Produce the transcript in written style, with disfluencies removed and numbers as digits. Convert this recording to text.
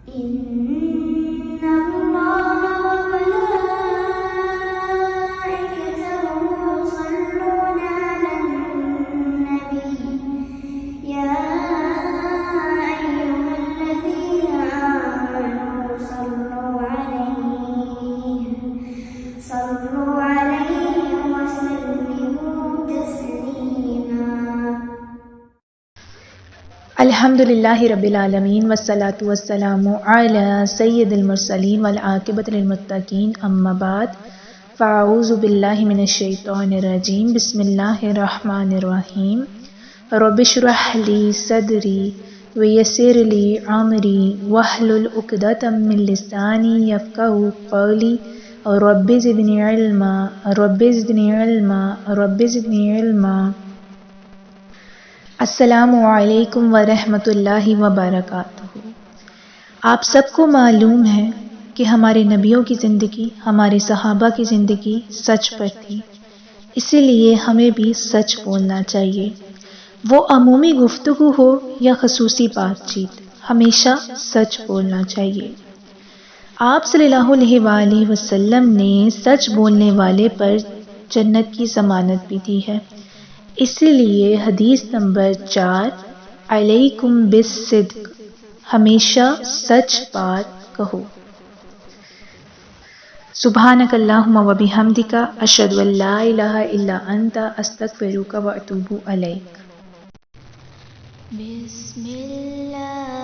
إن الله وملائكته يصلون على النبي يا أيها الذين آمنوا صلوا عليه وسلموا تسليما. الحمدللہ رب العالمین والصلاة والسلام علی سید المرسلین والعاقبۃ للمتقین اما بعد فاعوذ باللہ من الشیطان الرجیم بسم اللہ الرحمن الرحیم رب اشرح لی صدری ویسر لی امری واحلل عقدۃ من لسانی یفقہوا قولی رب زدنی علما رب زدنی علما رب زدنی علما. السلام علیکم ورحمۃ اللہ وبرکاتہ. آپ سب کو معلوم ہے کہ ہمارے نبیوں کی زندگی، ہمارے صحابہ کی زندگی سچ پر تھی، اسی لیے ہمیں بھی سچ بولنا چاہیے. وہ عمومی گفتگو ہو یا خصوصی بات چیت، ہمیشہ سچ بولنا چاہیے. آپ صلی اللہ علیہ وآلہ وسلم نے سچ بولنے والے پر جنت کی ضمانت بھی دی ہے. اسی لیے حدیث نمبر 4 علیکم بالصدق، ہمیشہ سچ بات کہو. سبحانک اللہم و بحمدک اشہد ان لا الہ الا انت استغفرک و اتوب الیک. بسم اللہ